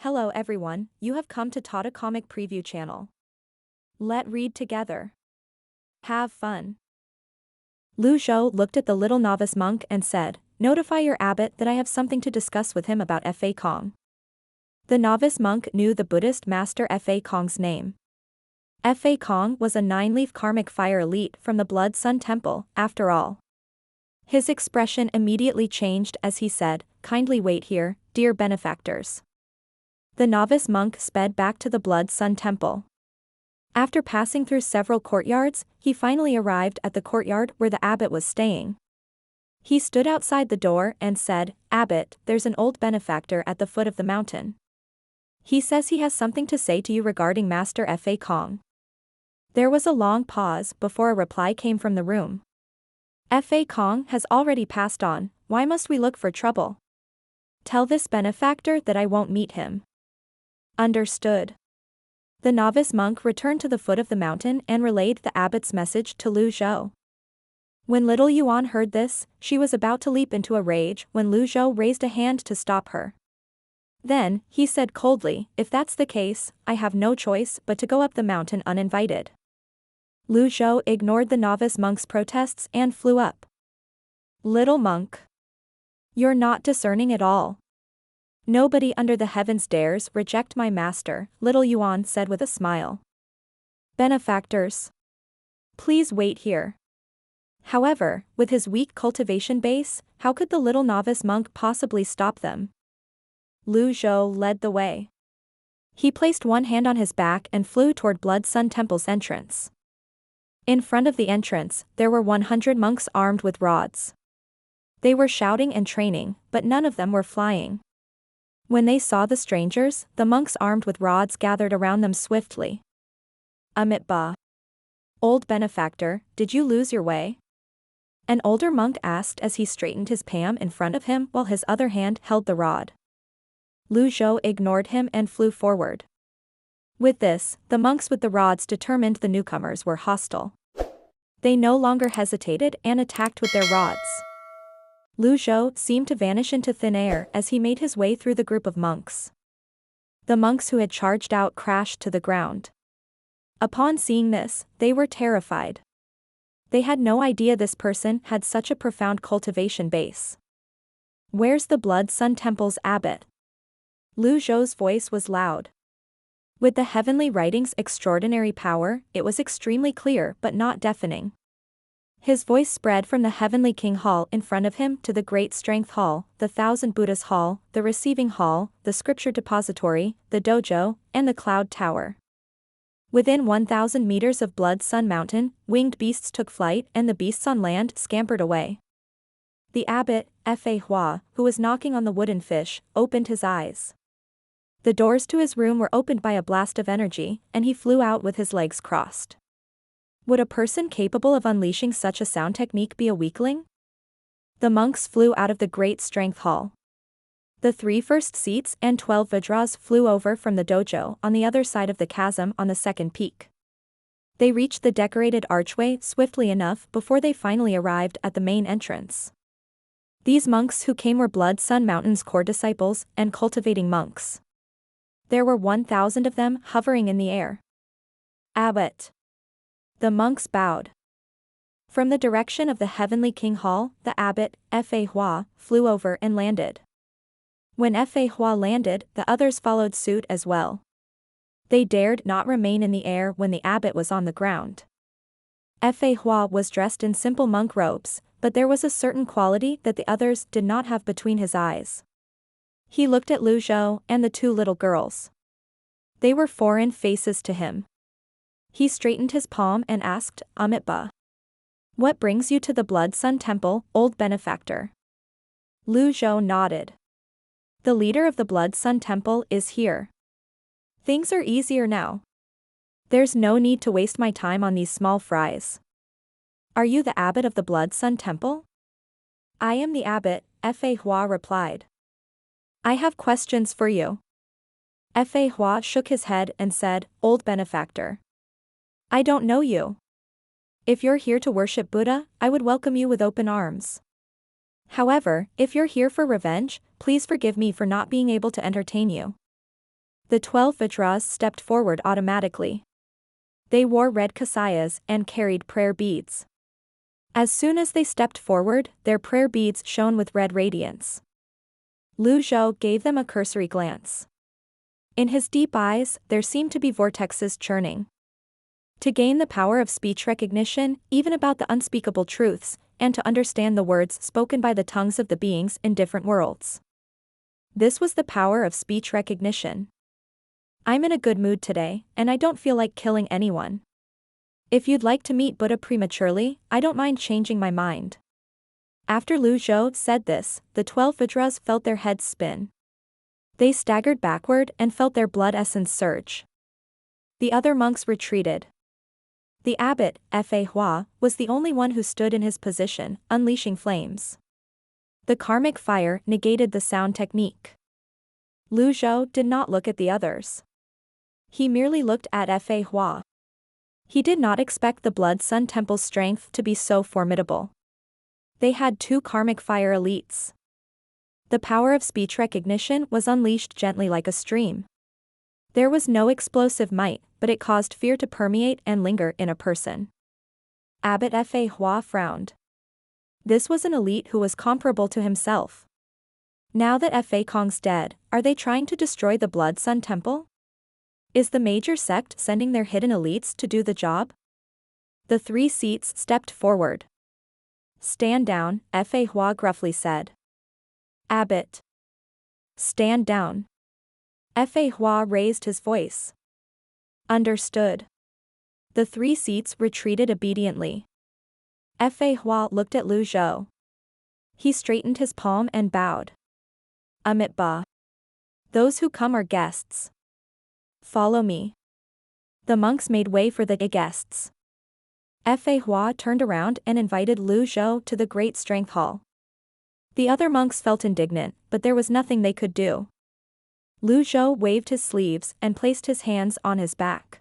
Hello everyone, you have come to Tata Comic Preview channel. Let read together. Have fun. Zhou looked at the little novice monk and said, "Notify your abbot that I have something to discuss with him about Fa Kong." The novice monk knew the Buddhist master Fa Kong's name. Fa Kong was a 9-leaf karmic fire elite from the Blood Sun Temple, after all. His expression immediately changed as he said, "Kindly wait here, dear benefactors." The novice monk sped back to the Blood Sun Temple. After passing through several courtyards, he finally arrived at the courtyard where the abbot was staying. He stood outside the door and said, "Abbot, there's an old benefactor at the foot of the mountain. He says he has something to say to you regarding Master Fa Kong." There was a long pause before a reply came from the room. "Fa Kong has already passed on, why must we look for trouble? Tell this benefactor that I won't meet him." Understood. The novice monk returned to the foot of the mountain and relayed the abbot's message to Zhou. When little Yuan heard this, she was about to leap into a rage when Zhou raised a hand to stop her. Then, he said coldly, "If that's the case, I have no choice but to go up the mountain uninvited." Zhou ignored the novice monk's protests and flew up. "Little monk. You're not discerning at all. Nobody under the heavens dares reject my master," little Yuan said with a smile. "Benefactors. Please wait here." However, with his weak cultivation base, how could the little novice monk possibly stop them? Zhou led the way. He placed one hand on his back and flew toward Blood Sun Temple's entrance. In front of the entrance, there were 100 monks armed with rods. They were shouting and training, but none of them were flying. When they saw the strangers, the monks armed with rods gathered around them swiftly. "Amitba. Old benefactor, did you lose your way?" An older monk asked as he straightened his palm in front of him while his other hand held the rod. Zhou ignored him and flew forward. With this, the monks with the rods determined the newcomers were hostile. They no longer hesitated and attacked with their rods. Zhou seemed to vanish into thin air as he made his way through the group of monks. The monks who had charged out crashed to the ground. Upon seeing this, they were terrified. They had no idea this person had such a profound cultivation base. "Where's the Blood Sun Temple's abbot?" Zhou's voice was loud. With the heavenly writing's extraordinary power, it was extremely clear but not deafening. His voice spread from the Heavenly King Hall in front of him to the Great Strength Hall, the Thousand Buddhas Hall, the Receiving Hall, the Scripture Depository, the Dojo, and the Cloud Tower. Within 1,000 meters of Blood Sun Mountain, winged beasts took flight and the beasts on land scampered away. The abbot, Fa Hua, who was knocking on the wooden fish, opened his eyes. The doors to his room were opened by a blast of energy, and he flew out with his legs crossed. Would a person capable of unleashing such a sound technique be a weakling? The monks flew out of the Great Strength Hall. The 3 first seats and 12 Vajras flew over from the dojo on the other side of the chasm on the second peak. They reached the decorated archway swiftly enough before they finally arrived at the main entrance. These monks who came were Blood Sun Mountain's core disciples and cultivating monks. There were 1,000 of them hovering in the air. "Abbot." The monks bowed. From the direction of the Heavenly King Hall, the abbot, Fa Hua, flew over and landed. When Fa Hua landed, the others followed suit as well. They dared not remain in the air when the abbot was on the ground. Fa Hua was dressed in simple monk robes, but there was a certain quality that the others did not have between his eyes. He looked at Zhou and the 2 little girls. They were foreign faces to him. He straightened his palm and asked, "Amitba. What brings you to the Blood Sun Temple, old benefactor?" Zhou nodded. "The leader of the Blood Sun Temple is here. Things are easier now. There's no need to waste my time on these small fries." "Are you the abbot of the Blood Sun Temple?" "I am the abbot," Fa Hua replied. "I have questions for you." Fa Hua shook his head and said, "Old benefactor. I don't know you. If you're here to worship Buddha, I would welcome you with open arms. However, if you're here for revenge, please forgive me for not being able to entertain you." The 12 Vajras stepped forward automatically. They wore red kasayas and carried prayer beads. As soon as they stepped forward, their prayer beads shone with red radiance. Zhou gave them a cursory glance. In his deep eyes, there seemed to be vortexes churning. To gain the power of speech recognition, even about the unspeakable truths, and to understand the words spoken by the tongues of the beings in different worlds. This was the power of speech recognition. I'm in a good mood today, and I don't feel like killing anyone. If you'd like to meet Buddha prematurely, I don't mind changing my mind. After Zhou said this, the 12 Vajras felt their heads spin. They staggered backward and felt their blood essence surge. The other monks retreated. The abbot, Fa, was the only one who stood in his position, unleashing flames. The karmic fire negated the sound technique. Zhou did not look at the others. He merely looked at Fa. He did not expect the Blood Sun Temple's strength to be so formidable. They had 2 karmic fire elites. The power of speech recognition was unleashed gently like a stream. There was no explosive might, but it caused fear to permeate and linger in a person. Abbot Fa frowned. This was an elite who was comparable to himself. Now that Fa Kong's dead, are they trying to destroy the Blood Sun Temple? Is the major sect sending their hidden elites to do the job? The 3 seats stepped forward. Stand down, Fa gruffly said. Abbot. Stand down. Fa raised his voice. Understood. The 3 seats retreated obediently. Fa looked at Zhou. He straightened his palm and bowed. Amit ba. Those who come are guests. Follow me. The monks made way for the guests. Fa turned around and invited Zhou to the Great Strength Hall. The other monks felt indignant, but there was nothing they could do. Zhou waved his sleeves and placed his hands on his back.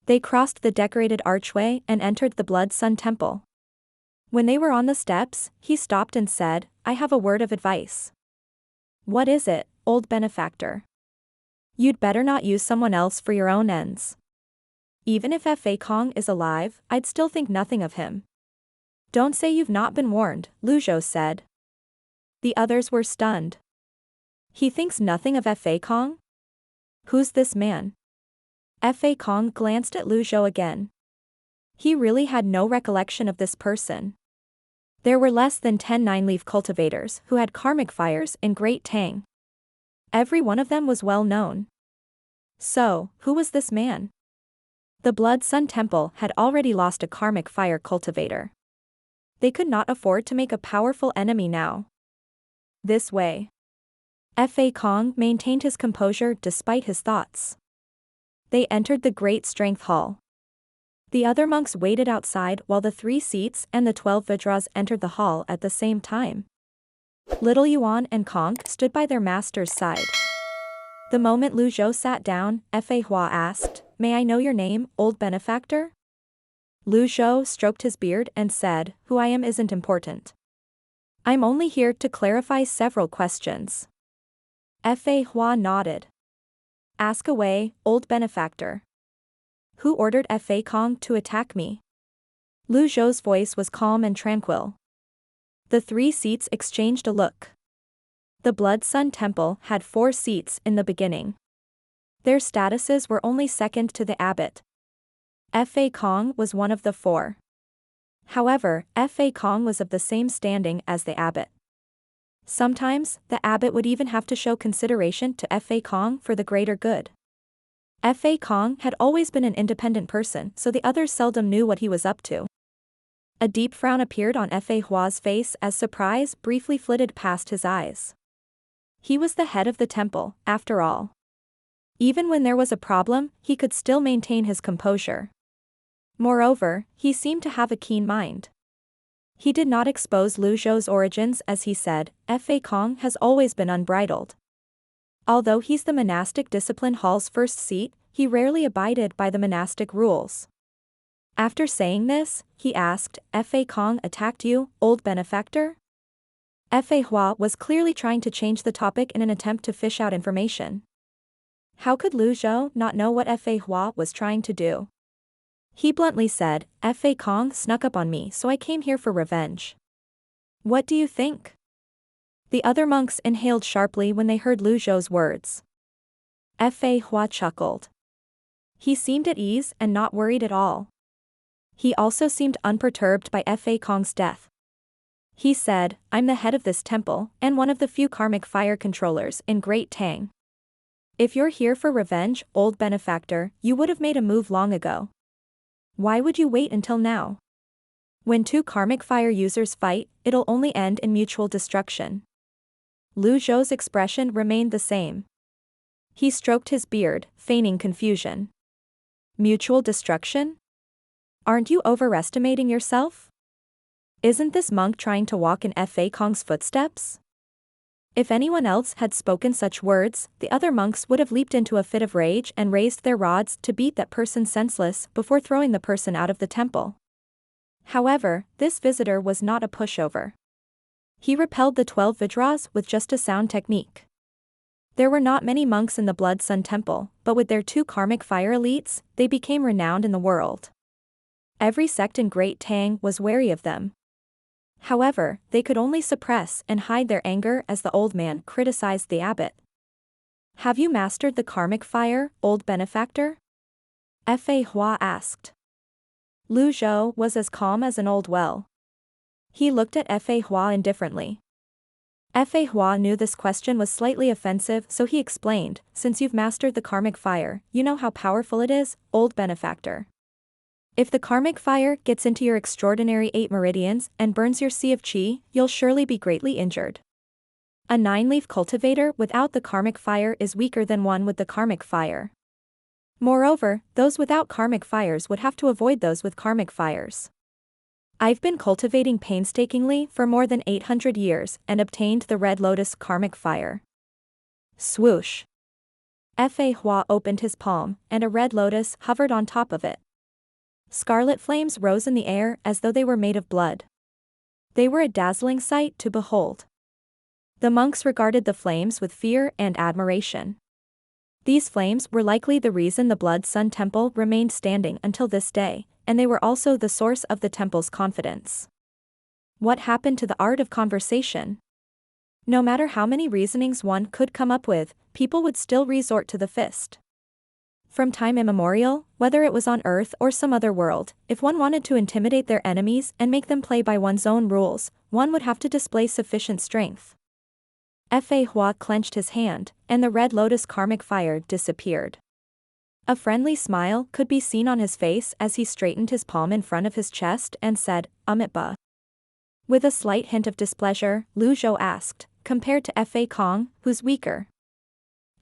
They crossed the decorated archway and entered the Blood Sun Temple. When they were on the steps, he stopped and said, I have a word of advice. What is it, old benefactor? You'd better not use someone else for your own ends. Even if Fa Kong is alive, I'd still think nothing of him. Don't say you've not been warned, Zhou said. The others were stunned. He thinks nothing of Fa Kong? Who's this man? Fa Kong glanced at Zhou again. He really had no recollection of this person. There were less than 10 nine-leaf cultivators who had karmic fires in Great Tang. Every one of them was well known. So, who was this man? The Blood Sun Temple had already lost a karmic fire cultivator. They could not afford to make a powerful enemy now. This way. Fa Kong maintained his composure despite his thoughts. They entered the Great Strength Hall. The other monks waited outside while the 3 seats and the 12 Vajras entered the hall at the same time. Little Yuan and Kong stood by their master's side. The moment Zhou sat down, Fa asked, May I know your name, old benefactor? Zhou stroked his beard and said, Who I am isn't important. I'm only here to clarify several questions. Fa nodded. Ask away, old benefactor. Who ordered Fa Kong to attack me? Zhou's voice was calm and tranquil. The 3 seats exchanged a look. The Blood Sun Temple had 4 seats in the beginning. Their statuses were only second to the abbot. Fa Kong was one of the 4. However, Fa Kong was of the same standing as the abbot. Sometimes, the abbot would even have to show consideration to Fa Kong for the greater good. Fa Kong had always been an independent person, so the others seldom knew what he was up to. A deep frown appeared on Fa's face as surprise briefly flitted past his eyes. He was the head of the temple, after all. Even when there was a problem, he could still maintain his composure. Moreover, he seemed to have a keen mind. He did not expose Zhou's origins as he said, Fa Kong has always been unbridled. Although he's the monastic discipline hall's first seat, he rarely abided by the monastic rules. After saying this, he asked, Fa Kong attacked you, old benefactor? Fa was clearly trying to change the topic in an attempt to fish out information. How could Lu Zhou not know what Fa Hua was trying to do? He bluntly said, Fa Kong snuck up on me, so I came here for revenge. What do you think? The other monks inhaled sharply when they heard Lu Zhou's words. Fa Hua chuckled. He seemed at ease and not worried at all. He also seemed unperturbed by Fa Kong's death. He said, I'm the head of this temple, and one of the few karmic fire controllers in Great Tang. If you're here for revenge, old benefactor, you would have made a move long ago. Why would you wait until now? When two karmic fire users fight, it'll only end in mutual destruction. Lu Zhou's expression remained the same. He stroked his beard, feigning confusion. Mutual destruction? Aren't you overestimating yourself? Isn't this monk trying to walk in Fa Kong's footsteps? If anyone else had spoken such words, the other monks would have leaped into a fit of rage and raised their rods to beat that person senseless before throwing the person out of the temple. However, this visitor was not a pushover. He repelled the 12 Vajras with just a sound technique. There were not many monks in the Blood Sun Temple, but with their two karmic fire elites, they became renowned in the world. Every sect in Great Tang was wary of them. However, they could only suppress and hide their anger as the old man criticized the abbot. Have you mastered the karmic fire, old benefactor? Fa Hua asked. Lu Zhou was as calm as an old well. He looked at Fa Hua indifferently. Fa Hua knew this question was slightly offensive, so he explained, since you've mastered the karmic fire, you know how powerful it is, old benefactor. If the karmic fire gets into your extraordinary 8 meridians and burns your sea of qi, you'll surely be greatly injured. A 9-leaf cultivator without the karmic fire is weaker than one with the karmic fire. Moreover, those without karmic fires would have to avoid those with karmic fires. I've been cultivating painstakingly for more than 800 years and obtained the red lotus karmic fire. Swoosh. Fa Hua opened his palm, and a red lotus hovered on top of it. Scarlet flames rose in the air as though they were made of blood. They were a dazzling sight to behold. The monks regarded the flames with fear and admiration. These flames were likely the reason the Blood Sun Temple remained standing until this day, and they were also the source of the temple's confidence. What happened to the art of conversation? No matter how many reasonings one could come up with, people would still resort to the fist. From time immemorial, whether it was on Earth or some other world, if one wanted to intimidate their enemies and make them play by one's own rules, one would have to display sufficient strength. Fa Hua clenched his hand, and the red lotus karmic fire disappeared. A friendly smile could be seen on his face as he straightened his palm in front of his chest and said, Amitba. With a slight hint of displeasure, Lu Zhou asked, compared to Fa Kong, who's weaker?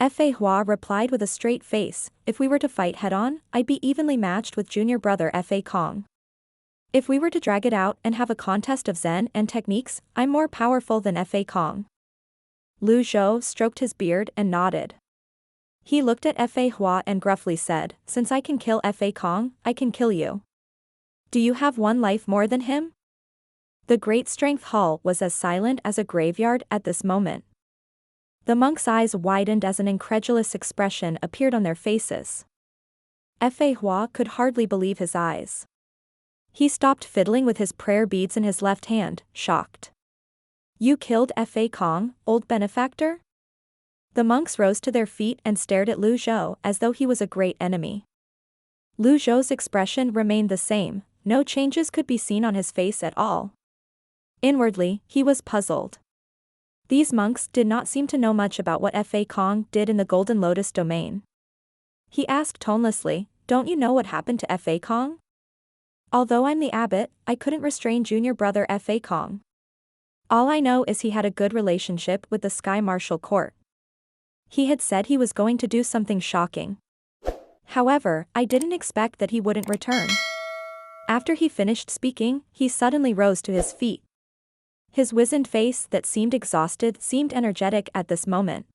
Fa Hua replied with a straight face, if we were to fight head-on, I'd be evenly matched with junior brother Fa Kong. If we were to drag it out and have a contest of Zen and techniques, I'm more powerful than Fa Kong. Lu Zhou stroked his beard and nodded. He looked at Fa Hua and gruffly said, since I can kill Fa Kong, I can kill you. Do you have one life more than him? The Great Strength Hall was as silent as a graveyard at this moment. The monks' eyes widened as an incredulous expression appeared on their faces. Fa Hua could hardly believe his eyes. He stopped fiddling with his prayer beads in his left hand, shocked. You killed Fa Kong, old benefactor? The monks rose to their feet and stared at Lu Zhou as though he was a great enemy. Lu Zhou's expression remained the same, no changes could be seen on his face at all. Inwardly, he was puzzled. These monks did not seem to know much about what Fa Kong did in the Golden Lotus domain. He asked tonelessly, don't you know what happened to Fa Kong? Although I'm the abbot, I couldn't restrain junior brother Fa Kong. All I know is he had a good relationship with the Sky Martial Court. He had said he was going to do something shocking. However, I didn't expect that he wouldn't return. After he finished speaking, he suddenly rose to his feet. His wizened face that seemed exhausted seemed energetic at this moment.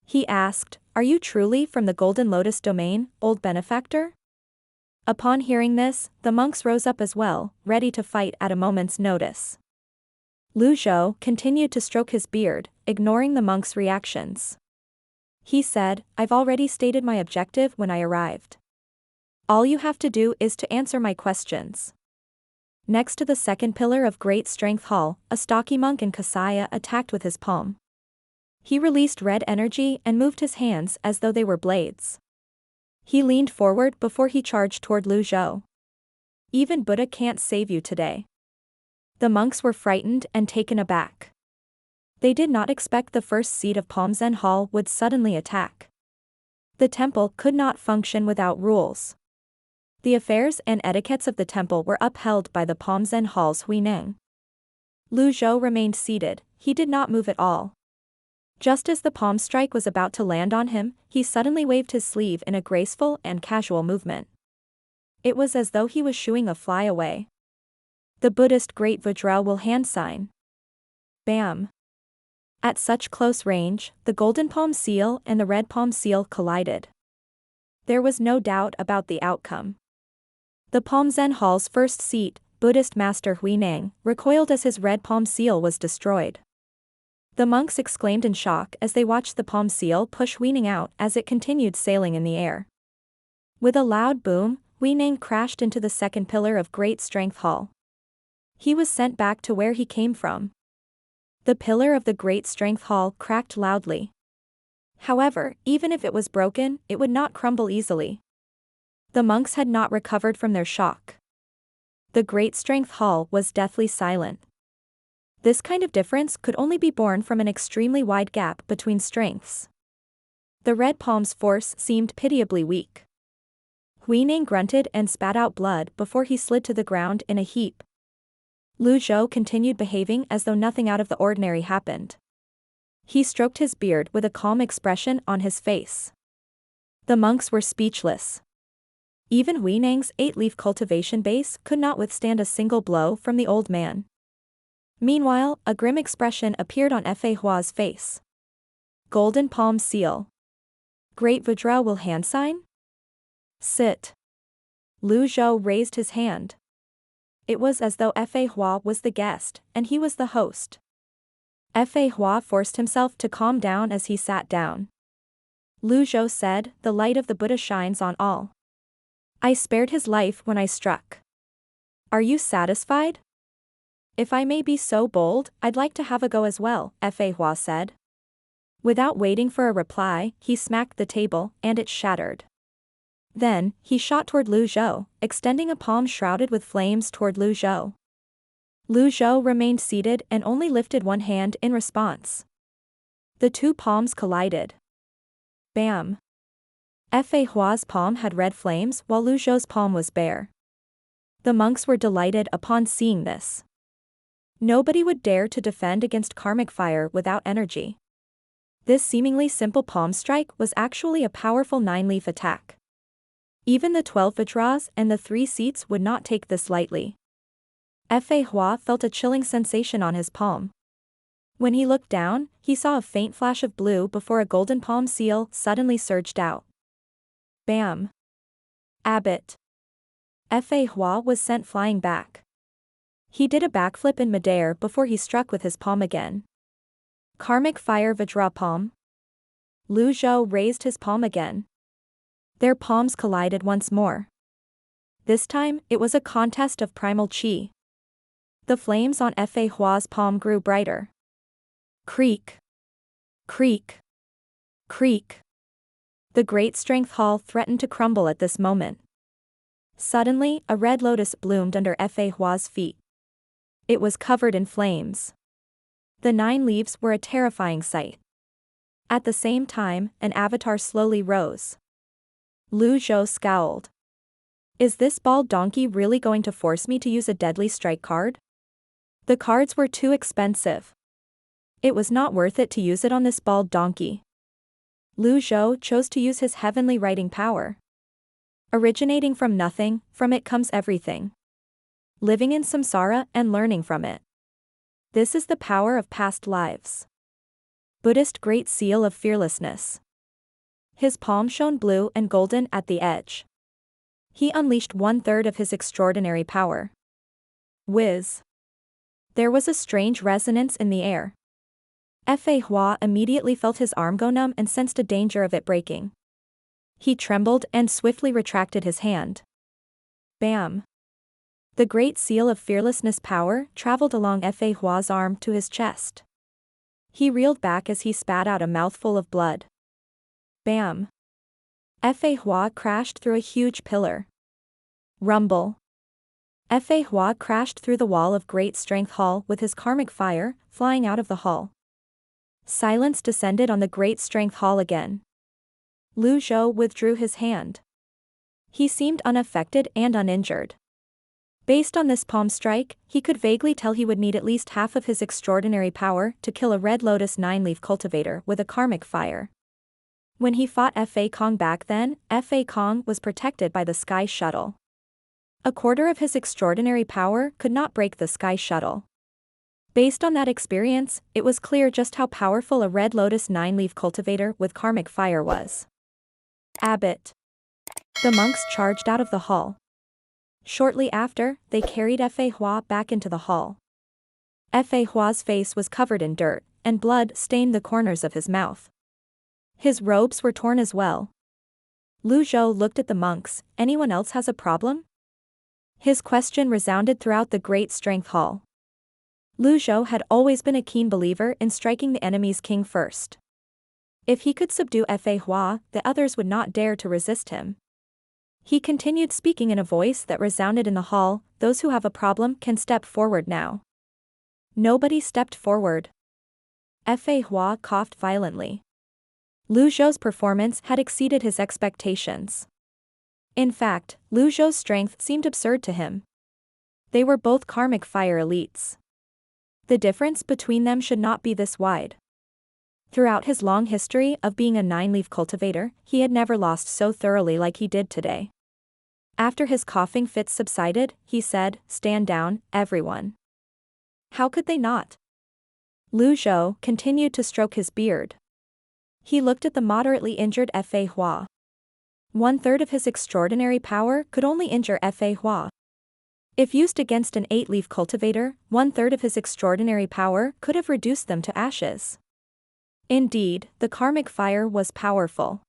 He asked, are you truly from the Golden Lotus domain, old benefactor? Upon hearing this, the monks rose up as well, ready to fight at a moment's notice. Lu Zhou continued to stroke his beard, ignoring the monks' reactions. He said, "I've already stated my objective when I arrived. All you have to do is to answer my questions." Next to the second pillar of Great Strength Hall, a stocky monk in Kasaya attacked with his palm. He released red energy and moved his hands as though they were blades. He leaned forward before he charged toward Zhou. "Even Buddha can't save you today." The monks were frightened and taken aback. They did not expect the first seat of Palm Zen Hall would suddenly attack. The temple could not function without rules. The affairs and etiquettes of the temple were upheld by the Palm Zen Hall's Huineng. Zhou remained seated, he did not move at all. Just as the palm strike was about to land on him, he suddenly waved his sleeve in a graceful and casual movement. It was as though he was shooing a fly away. The Buddhist Great Vajra will hand sign. Bam! At such close range, the golden palm seal and the red palm seal collided. There was no doubt about the outcome. The Palm Zen Hall's first seat, Buddhist Master Huineng, recoiled as his red palm seal was destroyed. The monks exclaimed in shock as they watched the palm seal push Huineng out as it continued sailing in the air. With a loud boom, Huineng crashed into the second pillar of Great Strength Hall. He was sent back to where he came from. The pillar of the Great Strength Hall cracked loudly. However, even if it was broken, it would not crumble easily. The monks had not recovered from their shock. The Great Strength Hall was deathly silent. This kind of difference could only be born from an extremely wide gap between strengths. The red palm's force seemed pitiably weak. Huineng grunted and spat out blood before he slid to the ground in a heap. Zhou continued behaving as though nothing out of the ordinary happened. He stroked his beard with a calm expression on his face. The monks were speechless. Even Huineng's 8-leaf cultivation base could not withstand a single blow from the old man. Meanwhile, a grim expression appeared on Fa Hua's face. Golden palm seal. Great Vajra will hand sign? Sit. Zhou raised his hand. It was as though Fa Hua was the guest, and he was the host. Fa Hua forced himself to calm down as he sat down. Zhou said, "The light of the Buddha shines on all. I spared his life when I struck. Are you satisfied?" "If I may be so bold, I'd like to have a go as well," Fa Hua said. Without waiting for a reply, he smacked the table, and it shattered. Then, he shot toward Zhou, extending a palm shrouded with flames toward Zhou. Zhou remained seated and only lifted one hand in response. The two palms collided. Bam! Fa Hua's palm had red flames while Zhou's palm was bare. The monks were delighted upon seeing this. Nobody would dare to defend against karmic fire without energy. This seemingly simple palm strike was actually a powerful 9-leaf attack. Even the 12 Vajras and the 3 seats would not take this lightly. Fa Hua felt a chilling sensation on his palm. When he looked down, he saw a faint flash of blue before a golden palm seal suddenly surged out. Bam! Abbot. Fa Hua was sent flying back. He did a backflip in midair before he struck with his palm again. Karmic fire Vajra palm. Zhou raised his palm again. Their palms collided once more. This time, it was a contest of primal chi. The flames on Fa Hua's palm grew brighter. Creak. Creak. Creak. The Great Strength Hall threatened to crumble at this moment. Suddenly, a red lotus bloomed under Fa Hua's feet. It was covered in flames. The 9 leaves were a terrifying sight. At the same time, an avatar slowly rose. Zhou scowled. Is this bald donkey really going to force me to use a deadly strike card? The cards were too expensive. It was not worth it to use it on this bald donkey. Zhou chose to use his heavenly writing power. Originating from nothing, from it comes everything. Living in samsara and learning from it. This is the power of past lives. Buddhist Great Seal of Fearlessness. His palm shone blue and golden at the edge. He unleashed 1/3 of his extraordinary power. Whiz. There was a strange resonance in the air. Fa Hua immediately felt his arm go numb and sensed a danger of it breaking. He trembled and swiftly retracted his hand. Bam! The great seal of fearlessness power traveled along Fa Hua's arm to his chest. He reeled back as he spat out a mouthful of blood. Bam! Fa Hua crashed through a huge pillar. Rumble! Fa Hua crashed through the wall of Great Strength Hall with his karmic fire flying out of the hall. Silence descended on the Great Strength Hall again. Zhou withdrew his hand. He seemed unaffected and uninjured. Based on this palm strike, he could vaguely tell he would need at least half of his extraordinary power to kill a Red Lotus 9-leaf cultivator with a karmic fire. When he fought Fa Kong back then, Fa Kong was protected by the Sky Shuttle. A quarter of his extraordinary power could not break the Sky Shuttle. Based on that experience, it was clear just how powerful a Red Lotus 9-leaf cultivator with karmic fire was. Abbot! The monks charged out of the hall. Shortly after, they carried Fa Hua back into the hall. Fa Hua's face was covered in dirt, and blood stained the corners of his mouth. His robes were torn as well. Zhou looked at the monks. Anyone else has a problem? His question resounded throughout the Great Strength Hall. Zhou had always been a keen believer in striking the enemy's king first. If he could subdue Fa Hua, the others would not dare to resist him. He continued speaking in a voice that resounded in the hall, those who have a problem can step forward now. Nobody stepped forward. Fa Hua coughed violently. Zhou's performance had exceeded his expectations. In fact, Zhou's strength seemed absurd to him. They were both karmic fire elites. The difference between them should not be this wide. Throughout his long history of being a 9-leaf cultivator, he had never lost so thoroughly like he did today. After his coughing fits subsided, he said, "Stand down, everyone." How could they not? Zhou continued to stroke his beard. He looked at the moderately injured Fa Hua. 1/3 of his extraordinary power could only injure Fa Hua. If used against an 8-leaf cultivator, 1/3 of his extraordinary power could have reduced them to ashes. Indeed, the karmic fire was powerful.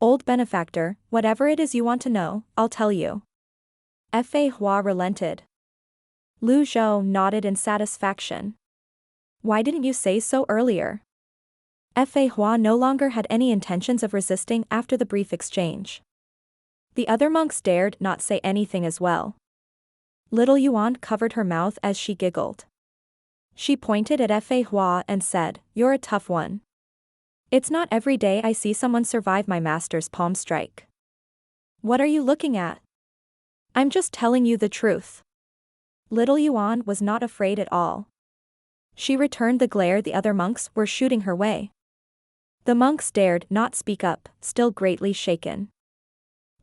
Old benefactor, whatever it is you want to know, I'll tell you. Fa Hua relented. Zhou nodded in satisfaction. Why didn't you say so earlier? Fa Hua no longer had any intentions of resisting after the brief exchange. The other monks dared not say anything as well. Little Yuan covered her mouth as she giggled. She pointed at Fa Hua and said, "You're a tough one. It's not every day I see someone survive my master's palm strike." What are you looking at? I'm just telling you the truth. Little Yuan was not afraid at all. She returned the glare the other monks were shooting her way. The monks dared not speak up, still greatly shaken.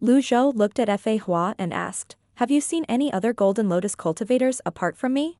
Zhou looked at Fa Hua and asked, "Have you seen any other golden lotus cultivators apart from me?"